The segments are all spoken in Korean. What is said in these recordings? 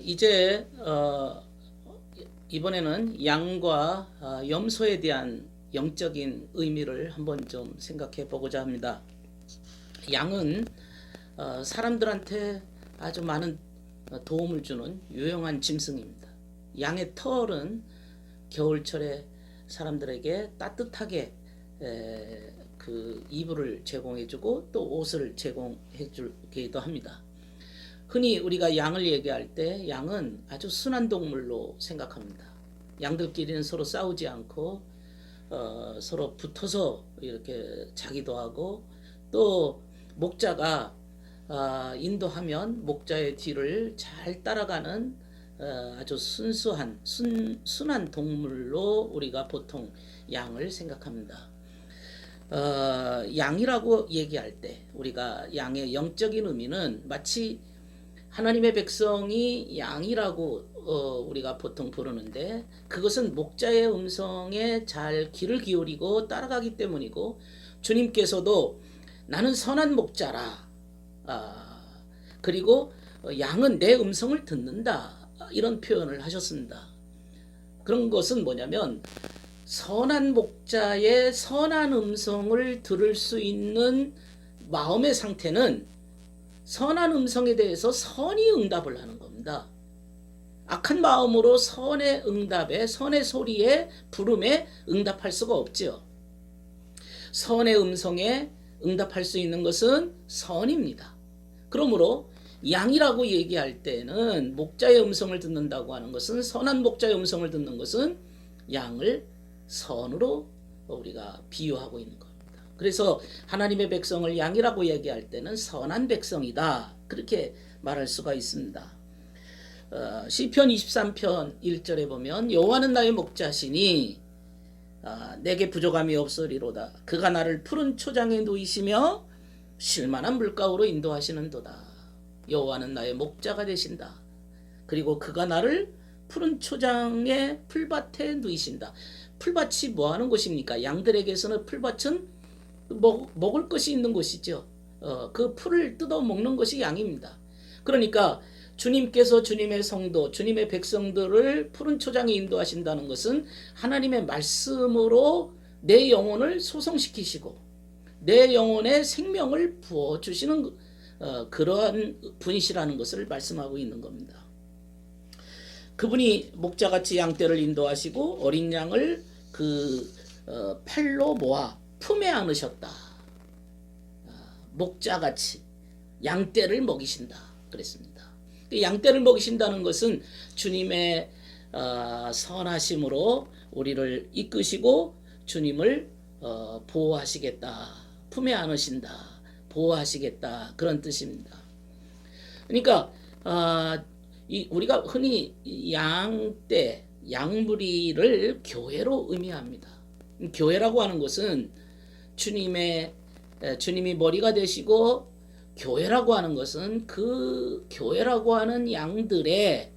이제 이번에는 양과 염소에 대한 영적인 의미를 한번 좀 생각해 보고자 합니다. 양은 사람들한테 아주 많은 도움을 주는 유용한 짐승입니다. 양의 털은 겨울철에 사람들에게 따뜻하게 그 이불을 제공해주고 또 옷을 제공해주기도 합니다. 흔히 우리가 양을 얘기할 때 양은 아주 순한 동물로 생각합니다. 양들끼리는 서로 싸우지 않고 서로 붙어서 이렇게 자기도 하고, 또 목자가 인도하면 목자의 뒤를 잘 따라가는 아주 순한 동물로 우리가 보통 양을 생각합니다. 양이라고 얘기할 때 우리가 양의 영적인 의미는 마치 하나님의 백성이 양이라고 우리가 보통 부르는데, 그것은 목자의 음성에 잘 귀를 기울이고 따라가기 때문이고, 주님께서도 나는 선한 목자라, 그리고 양은 내 음성을 듣는다, 이런 표현을 하셨습니다. 그런 것은 뭐냐면, 선한 목자의 선한 음성을 들을 수 있는 마음의 상태는 선한 음성에 대해서 선히 응답을 하는 겁니다. 악한 마음으로 선의 응답에, 선의 소리에, 부름에 응답할 수가 없죠. 선의 음성에 응답할 수 있는 것은 선입니다. 그러므로 양이라고 얘기할 때는 목자의 음성을 듣는다고 하는 것은, 선한 목자의 음성을 듣는 것은 양을 선으로 우리가 비유하고 있는 겁니다. 그래서 하나님의 백성을 양이라고 얘기할 때는 선한 백성이다, 그렇게 말할 수가 있습니다. 시편 23편 1절에 보면 여호와는 나의 목자시니 내게 부족함이 없으리로다. 그가 나를 푸른 초장에 누이시며 쉴만한 물가로 인도하시는도다. 여호와는 나의 목자가 되신다. 그리고 그가 나를 푸른 초장의 풀밭에 누이신다. 풀밭이 뭐 하는 곳입니까? 양들에게서는 풀밭은 먹을 것이 있는 곳이죠. 그 풀을 뜯어 먹는 것이 양입니다. 그러니까 주님께서 주님의 성도, 주님의 백성들을 푸른 초장에 인도하신다는 것은 하나님의 말씀으로 내 영혼을 소성시키시고 내 영혼에 생명을 부어주시는 그러한 분이시라는 것을 말씀하고 있는 겁니다. 그분이 목자같이 양떼를 인도하시고 어린 양을 그 팔로 모아 품에 안으셨다. 목자같이 양떼를 먹이신다 그랬습니다. 양떼를 먹이신다는 것은 주님의 선하심으로 우리를 이끄시고 주님을 보호하시겠다, 품에 안으신다, 보호하시겠다, 그런 뜻입니다. 그러니까 우리가 흔히 양떼, 양무리를 교회로 의미합니다. 교회라고 하는 것은 주님이 머리가 되시고, 교회라고 하는 것은 그 교회라고 하는 양들에게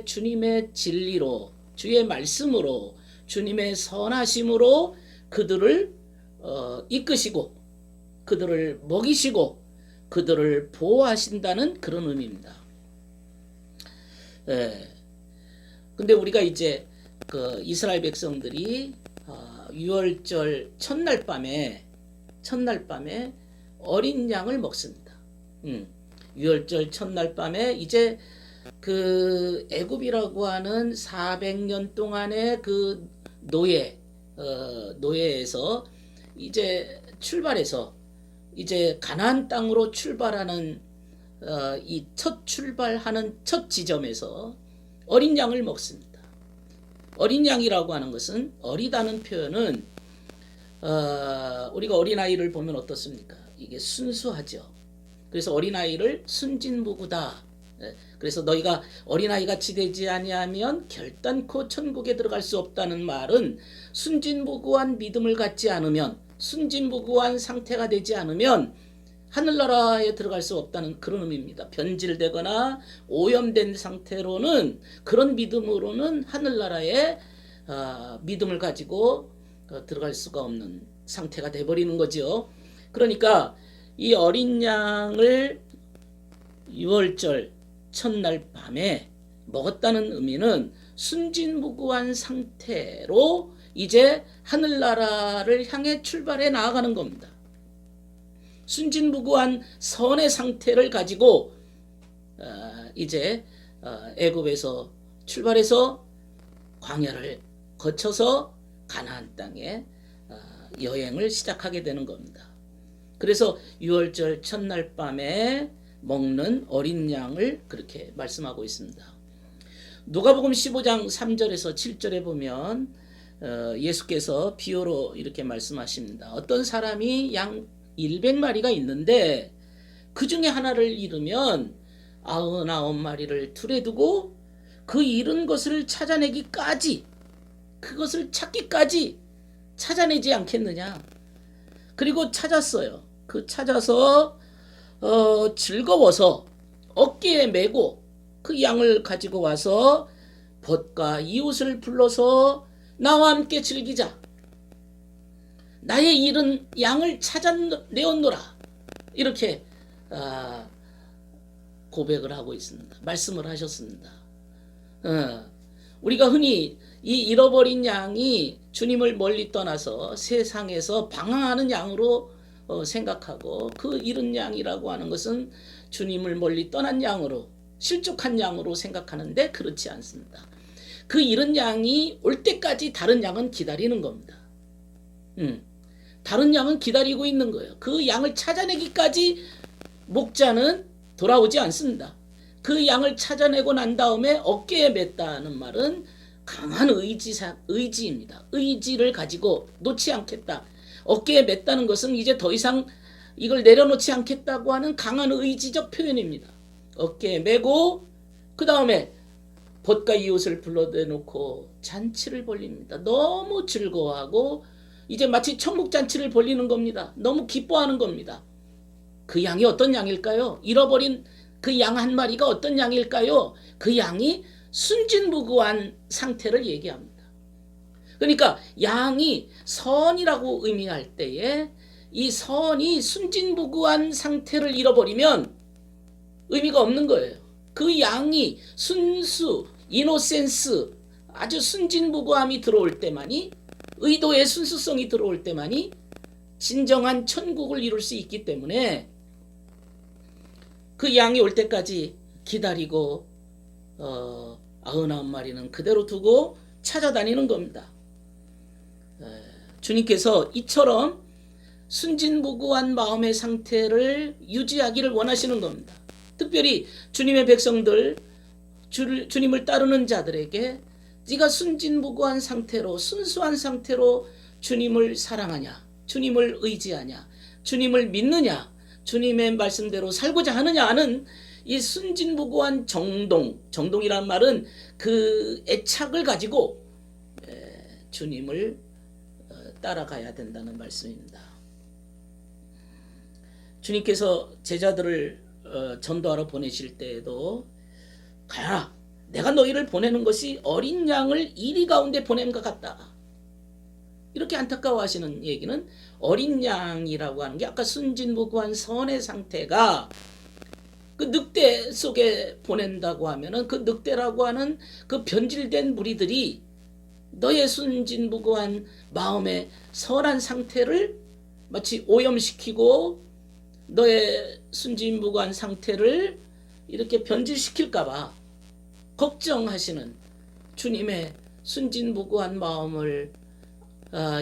주님의 진리로, 주의 말씀으로, 주님의 선하심으로 그들을 이끄시고 그들을 먹이시고 그들을 보호하신다는 그런 의미입니다. 근데 우리가 이제 그 이스라엘 백성들이 유월절 첫날 밤에 어린 양을 먹습니다. 유월절 첫날 밤에 이제 그 애굽이라고 하는 400년 동안의 그 노예에서 이제 출발해서 이제 가나안 땅으로 출발하는 이 출발하는 첫 지점에서 어린 양을 먹습니다. 어린 양이라고 하는 것은, 어리다는 표현은 우리가 어린아이를 보면 어떻습니까? 이게 순수하죠. 그래서 어린아이를 순진무구다. 그래서 너희가 어린아이 같이 되지 아니하면 결단코 천국에 들어갈 수 없다는 말은, 순진무구한 믿음을 갖지 않으면, 순진무구한 상태가 되지 않으면 하늘나라에 들어갈 수 없다는 그런 의미입니다. 변질되거나 오염된 상태로는, 그런 믿음으로는 하늘나라에 믿음을 가지고 들어갈 수가 없는 상태가 돼버리는 거죠. 그러니까 이 어린 양을 유월절 첫날 밤에 먹었다는 의미는 순진무구한 상태로 이제 하늘나라를 향해 출발해 나아가는 겁니다. 순진무구한 선의 상태를 가지고 이제 애굽에서 출발해서 광야를 거쳐서 가나안 땅에 여행을 시작하게 되는 겁니다. 그래서 6월절 첫날 밤에 먹는 어린 양을 그렇게 말씀하고 있습니다. 누가복음 15장 3절에서 7절에 보면 예수께서 비유로 이렇게 말씀하십니다. 어떤 사람이 양 100마리가 있는데 그 중에 하나를 잃으면 99마리를 틀에 두고 그 잃은 것을 찾아내기까지, 그것을 찾기까지 찾아내지 않겠느냐. 그리고 찾았어요. 그 찾아서 즐거워서 어깨에 메고 그 양을 가지고 와서 벗과 이웃을 불러서 나와 함께 즐기자. 나의 잃은 양을 찾아내었노라. 이렇게 고백을 하고 있습니다. 말씀을 하셨습니다. 우리가 흔히 이 잃어버린 양이 주님을 멀리 떠나서 세상에서 방황하는 양으로 생각하고, 그 잃은 양이라고 하는 것은 주님을 멀리 떠난 양으로, 실족한 양으로 생각하는데 그렇지 않습니다. 그 잃은 양이 올 때까지 다른 양은 기다리는 겁니다. 다른 양은 기다리고 있는 거예요. 그 양을 찾아내기까지 목자는 돌아오지 않습니다. 그 양을 찾아내고 난 다음에 어깨에 맸다는 말은 강한 의지입니다. 의지를 가지고 놓지 않겠다. 어깨에 맸다는 것은 이제 더 이상 이걸 내려놓지 않겠다고 하는 강한 의지적 표현입니다. 어깨에 메고 그 다음에 벗과 이웃을 불러내놓고 잔치를 벌립니다. 너무 즐거워하고 이제 마치 천국잔치를 벌리는 겁니다. 너무 기뻐하는 겁니다. 그 양이 어떤 양일까요? 잃어버린 그 양 한 마리가 어떤 양일까요? 그 양이 순진무구한 상태를 얘기합니다. 그러니까 양이 선이라고 의미할 때에 이 선이 순진무구한 상태를 잃어버리면 의미가 없는 거예요. 그 양이 순수, 이노센스, 아주 순진무구함이 들어올 때만이, 의도의 순수성이 들어올 때만이 진정한 천국을 이룰 수 있기 때문에 그 양이 올 때까지 기다리고 99마리는 그대로 두고 찾아다니는 겁니다. 주님께서 이처럼 순진무구한 마음의 상태를 유지하기를 원하시는 겁니다. 특별히 주님의 백성들, 주님을 따르는 자들에게 네가 순진무구한 상태로, 순수한 상태로 주님을 사랑하냐, 주님을 의지하냐, 주님을 믿느냐, 주님의 말씀대로 살고자 하느냐 하는 이 순진무구한 정동이라는 말은 그 애착을 가지고 주님을 따라가야 된다는 말씀입니다. 주님께서 제자들을 전도하러 보내실 때에도 가라, 내가 너희를 보내는 것이 어린 양을 이리 가운데 보낸 것 같다. 이렇게 안타까워하시는 얘기는 어린 양이라고 하는 게 아까 순진무구한 선의 상태가 그 늑대 속에 보낸다고 하면은 그 늑대라고 하는 그 변질된 무리들이 너의 순진무구한 마음의 선한 상태를 마치 오염시키고 너의 순진무구한 상태를 이렇게 변질시킬까봐 걱정하시는 주님의 순진무구한 마음을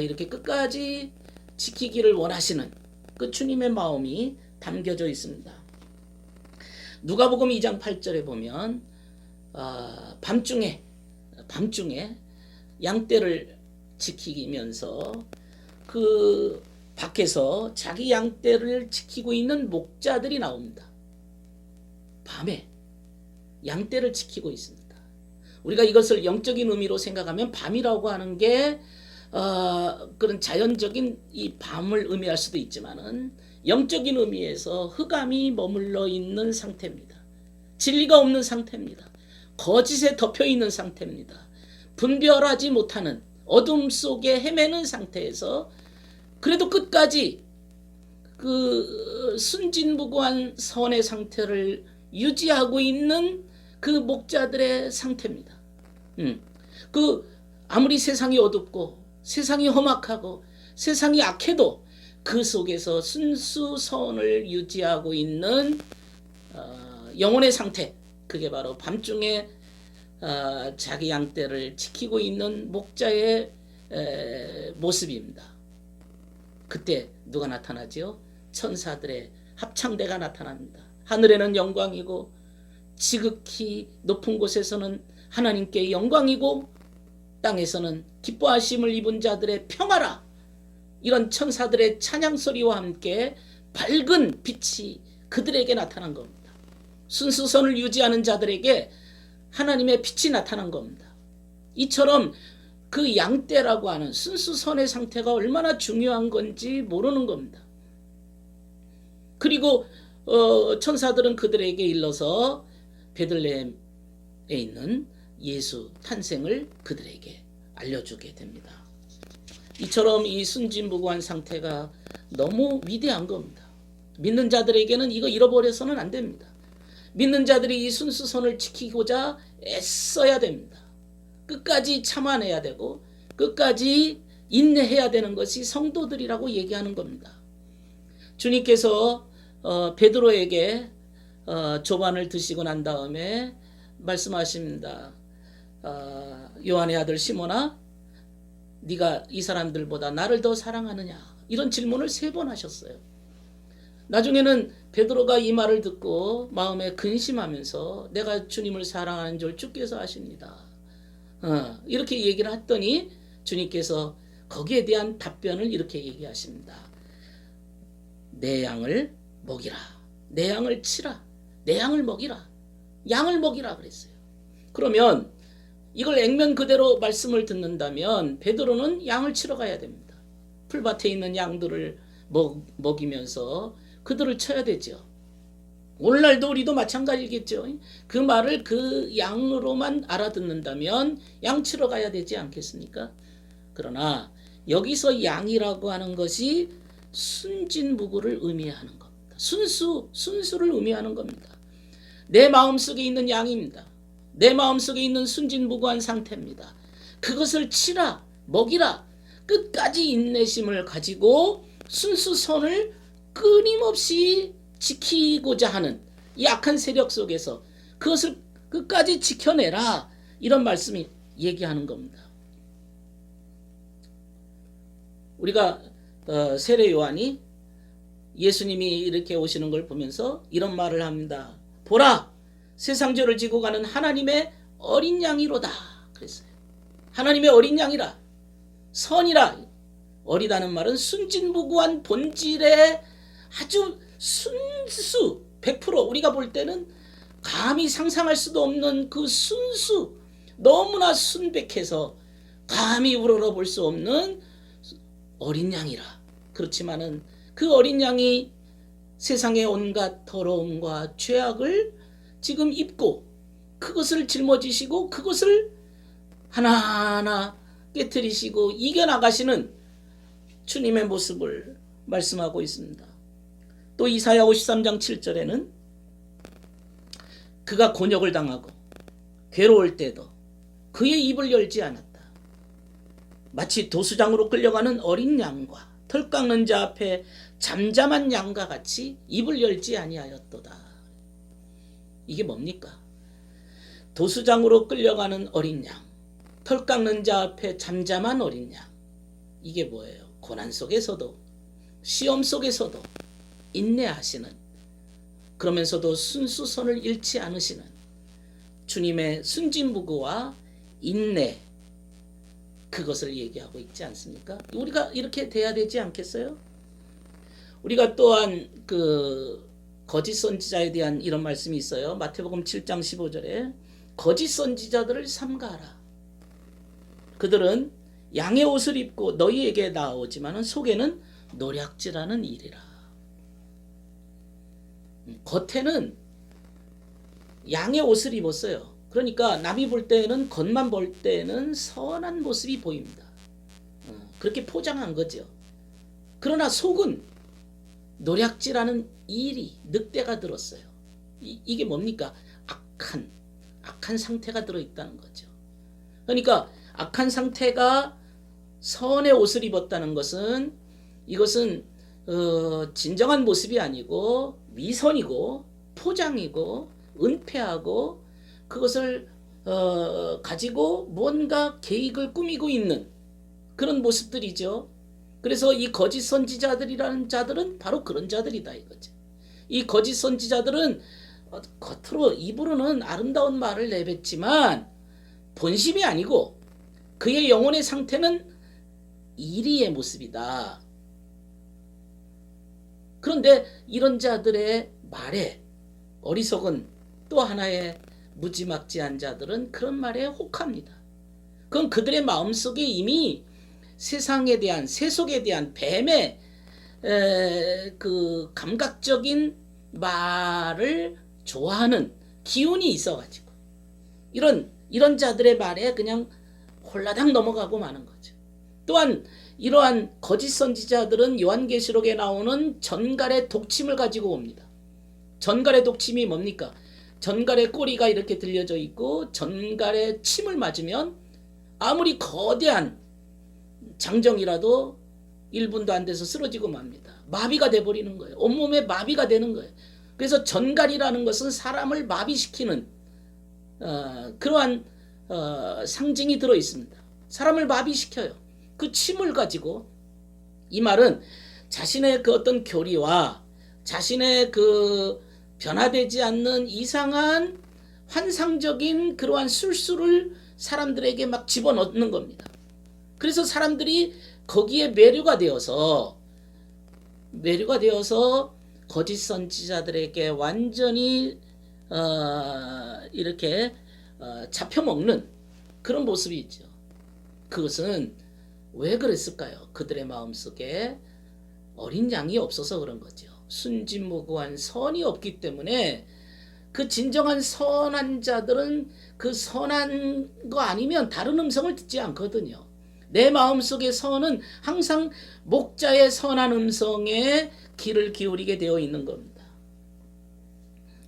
이렇게 끝까지 지키기를 원하시는 그 주님의 마음이 담겨져 있습니다. 누가복음 2장 8절에 보면 밤중에 양떼를 지키면서 그 밖에서 자기 양떼를 지키고 있는 목자들이 나옵니다. 밤에 양떼를 지키고 있습니다. 우리가 이것을 영적인 의미로 생각하면 밤이라고 하는 게 그런 자연적인 이 밤을 의미할 수도 있지만은 영적인 의미에서 흑암이 머물러 있는 상태입니다. 진리가 없는 상태입니다. 거짓에 덮여 있는 상태입니다. 분별하지 못하는 어둠 속에 헤매는 상태에서 그래도 끝까지 그 순진무구한 선의 상태를 유지하고 있는 그 목자들의 상태입니다. 그 아무리 세상이 어둡고 세상이 험악하고 세상이 악해도 그 속에서 순수선을 유지하고 있는 영혼의 상태, 그게 바로 밤중에 자기 양떼를 지키고 있는 목자의 모습입니다. 그때 누가 나타나지요? 천사들의 합창대가 나타납니다. 하늘에는 영광이고 지극히 높은 곳에서는 하나님께 영광이고 땅에서는 기뻐하심을 입은 자들의 평화라. 이런 천사들의 찬양소리와 함께 밝은 빛이 그들에게 나타난 겁니다. 순수선을 유지하는 자들에게 하나님의 빛이 나타난 겁니다. 이처럼 그 양떼라고 하는 순수선의 상태가 얼마나 중요한 건지 모르는 겁니다. 그리고 천사들은 그들에게 일러서 베들레헴에 있는 예수 탄생을 그들에게 알려주게 됩니다. 이처럼 이 순진무구한 상태가 너무 위대한 겁니다. 믿는 자들에게는 이거 잃어버려서는 안 됩니다. 믿는 자들이 이 순수선을 지키고자 애써야 됩니다. 끝까지 참아내야 되고 끝까지 인내해야 되는 것이 성도들이라고 얘기하는 겁니다. 주님께서 베드로에게 조반을 드시고 난 다음에 말씀하십니다. 요한의 아들 시몬아, 네가 이 사람들보다 나를 더 사랑하느냐? 이런 질문을 3번 하셨어요. 나중에는 베드로가 이 말을 듣고 마음에 근심하면서 내가 주님을 사랑하는 줄 주께서 아십니다. 이렇게 얘기를 했더니 주님께서 거기에 대한 답변을 이렇게 얘기하십니다. 내 양을 먹이라. 내 양을 치라. 내 양을 먹이라. 양을 먹이라 그랬어요. 그러면 이걸 액면 그대로 말씀을 듣는다면 베드로는 양을 치러 가야 됩니다. 풀밭에 있는 양들을 먹이면서 그들을 쳐야 되죠. 오늘날도 우리도 마찬가지겠죠. 그 말을 그 양으로만 알아듣는다면 양 치러 가야 되지 않겠습니까? 그러나 여기서 양이라고 하는 것이 순진무구를 의미하는 겁니다. 순수를 의미하는 겁니다. 내 마음속에 있는 양입니다. 내 마음속에 있는 순진무구한 상태입니다. 그것을 치라, 먹이라, 끝까지 인내심을 가지고 순수선을 끊임없이 지키고자 하는 이 악한 세력 속에서 그것을 끝까지 지켜내라, 이런 말씀이 얘기하는 겁니다. 우리가 세례 요한이 예수님이 이렇게 오시는 걸 보면서 이런 말을 합니다. 보라, 세상 죄를 지고 가는 하나님의 어린 양이로다 그랬어요. 하나님의 어린 양이라. 선이라. 어리다는 말은 순진무구한 본질의 아주 순수 100% 우리가 볼 때는 감히 상상할 수도 없는 그 순수, 너무나 순백해서 감히 우러러볼 수 없는 어린 양이라. 그렇지만은 그 어린 양이 세상의 온갖 더러움과 죄악을 지금 입고 그것을 짊어지시고 그것을 하나하나 깨트리시고 이겨나가시는 주님의 모습을 말씀하고 있습니다. 또 이사야 53장 7절에는 그가 곤욕을 당하고 괴로울 때도 그의 입을 열지 않았다. 마치 도수장으로 끌려가는 어린 양과 털 깎는 자 앞에 잠잠한 양과 같이 입을 열지 아니하였도다. 이게 뭡니까? 도수장으로 끌려가는 어린 양, 털 깎는 자 앞에 잠잠한 어린 양. 이게 뭐예요? 고난 속에서도 시험 속에서도 인내하시는, 그러면서도 순수선을 잃지 않으시는 주님의 순진무구와 인내, 그것을 얘기하고 있지 않습니까? 우리가 이렇게 돼야 되지 않겠어요? 우리가 또한 그 거짓 선지자에 대한 이런 말씀이 있어요. 마태복음 7장 15절에 거짓 선지자들을 삼가하라. 그들은 양의 옷을 입고 너희에게 나오지만 속에는 노략질하는 일이라. 겉에는 양의 옷을 입었어요. 그러니까 남이 볼 때는, 겉만 볼 때는 선한 모습이 보입니다. 그렇게 포장한 거죠. 그러나 속은 노략질하는 일이, 늑대가 들었어요. 이게 뭡니까? 악한 상태가 들어있다는 거죠. 그러니까 악한 상태가 선의 옷을 입었다는 것은 이것은 진정한 모습이 아니고 미선이고 포장이고 은폐하고 그것을 가지고 뭔가 계획을 꾸미고 있는 그런 모습들이죠. 그래서 이 거짓 선지자들이라는 자들은 바로 그런 자들이다 이거죠. 이 거짓 선지자들은 겉으로 입으로는 아름다운 말을 내뱉지만 본심이 아니고 그의 영혼의 상태는 이리의 모습이다. 그런데 이런 자들의 말에 어리석은 또 하나의 무지막지한 자들은 그런 말에 혹합니다. 그건 그들의 마음속에 이미 세상에 대한 세속에 대한 뱀의 그 감각적인 말을 좋아하는 기운이 있어가지고 이런 자들의 말에 그냥 홀라당 넘어가고 마는 거죠. 또한 이러한 거짓 선지자들은 요한계시록에 나오는 전갈의 독침을 가지고 옵니다. 전갈의 독침이 뭡니까? 전갈의 꼬리가 이렇게 들려져 있고 전갈의 침을 맞으면 아무리 거대한 장정이라도 1분도 안 돼서 쓰러지고 맙니다. 마비가 돼버리는 거예요. 온몸에 마비가 되는 거예요. 그래서 전갈이라는 것은 사람을 마비시키는 그러한 상징이 들어있습니다. 사람을 마비시켜요. 그 침을 가지고 이 말은 자신의 그 어떤 교리와 자신의 그 변화되지 않는 이상한 환상적인 그러한 술수를 사람들에게 막 집어넣는 겁니다. 그래서 사람들이 거기에 매료가 되어서 거짓 선지자들에게 완전히 이렇게 잡혀먹는 그런 모습이 있죠. 그것은 왜 그랬을까요? 그들의 마음속에 어린 양이 없어서 그런 거죠. 순진무구한 선이 없기 때문에 그 진정한 선한 자들은 그 선한 거 아니면 다른 음성을 듣지 않거든요. 내 마음속의 선은 항상 목자의 선한 음성에 귀를 기울이게 되어 있는 겁니다.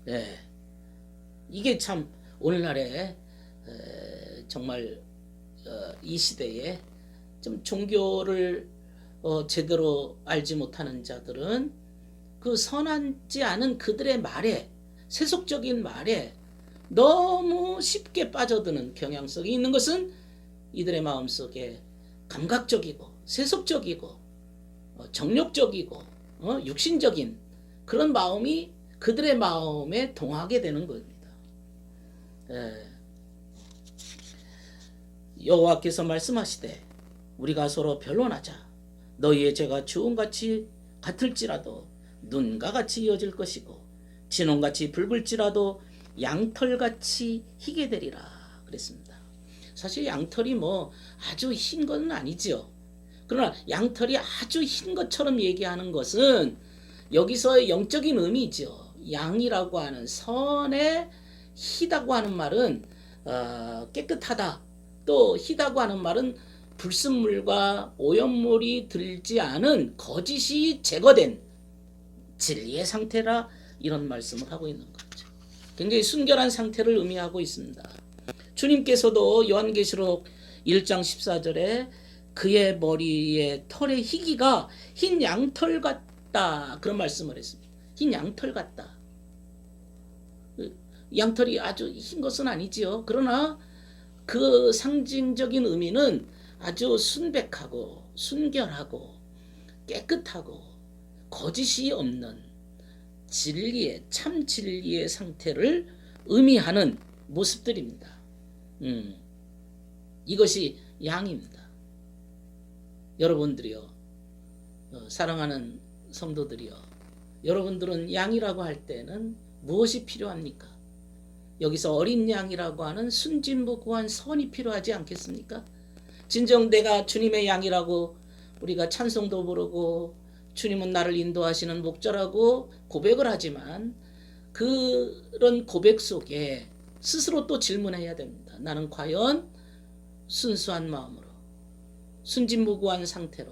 네. 이게 참 오늘날에 정말 이 시대에 좀 종교를 제대로 알지 못하는 자들은 그 선하지 않은 그들의 말에 세속적인 말에 너무 쉽게 빠져드는 경향성이 있는 것은 이들의 마음속에 감각적이고 세속적이고 정욕적이고 육신적인 그런 마음이 그들의 마음에 동하게 되는 겁니다. 여호와께서 말씀하시되 우리가 서로 변론하자. 너희의 죄가 주홍같이 같을지라도 눈과 같이 이어질 것이고 진홍같이 붉을지라도 양털같이 희게 되리라 그랬습니다. 사실 양털이 뭐 아주 흰 건 아니죠. 그러나 양털이 아주 흰 것처럼 얘기하는 것은 여기서 영적인 의미죠. 양이라고 하는 선에 희다고 하는 말은 깨끗하다. 또 희다고 하는 말은 불순물과 오염물이 들지 않은 거짓이 제거된 진리의 상태라 이런 말씀을 하고 있는 거죠. 굉장히 순결한 상태를 의미하고 있습니다. 주님께서도 요한계시록 1장 14절에 그의 머리에 털의 희기가 흰 양털 같다 그런 말씀을 했습니다. 흰 양털 같다. 양털이 아주 흰 것은 아니지요. 그러나 그 상징적인 의미는 아주 순백하고 순결하고 깨끗하고 거짓이 없는 진리의 참 진리의 상태를 의미하는 모습들입니다. 이것이 양입니다. 여러분들이요, 사랑하는 성도들이요, 여러분들은 양이라고 할 때는 무엇이 필요합니까? 여기서 어린 양이라고 하는 순진무구한 선이 필요하지 않겠습니까? 진정 내가 주님의 양이라고 우리가 찬송도 부르고 주님은 나를 인도하시는 목자라고 고백을 하지만 그런 고백 속에 스스로 또 질문해야 됩니다. 나는 과연 순수한 마음으로 순진무구한 상태로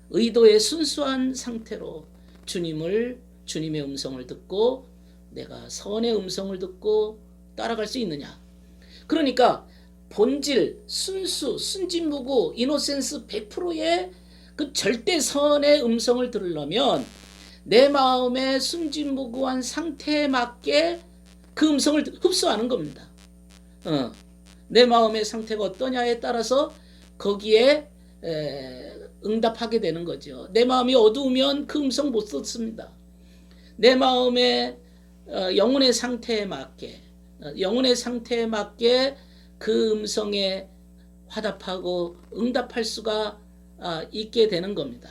의도의 순수한 상태로 주님의 음성을 듣고 내가 선의 음성을 듣고 따라갈 수 있느냐. 그러니까 본질, 순수, 순진무구, 이노센스 100%의 그 절대 선의 음성을 들으려면 내 마음의 순진무구한 상태에 맞게 그 음성을 흡수하는 겁니다. 내 마음의 상태가 어떠냐에 따라서 거기에 응답하게 되는 거죠. 내 마음이 어두우면 그 음성 못 듣습니다. 내 마음의 영혼의 상태에 맞게 그 음성에 화답하고 응답할 수가 있게 되는 겁니다.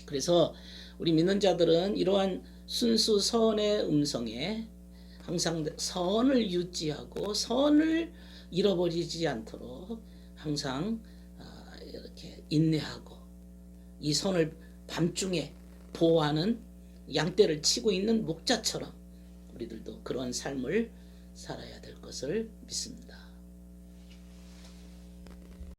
그래서 우리 믿는 자들은 이러한 순수 선의 음성에 항상 선을 유지하고 선을 잃어버리지 않도록 항상 이렇게 인내하고 이 선을 밤중에 보호하는 양떼를 치고 있는 목자처럼 우리들도 그런 삶을 살아야 될 것을 믿습니다.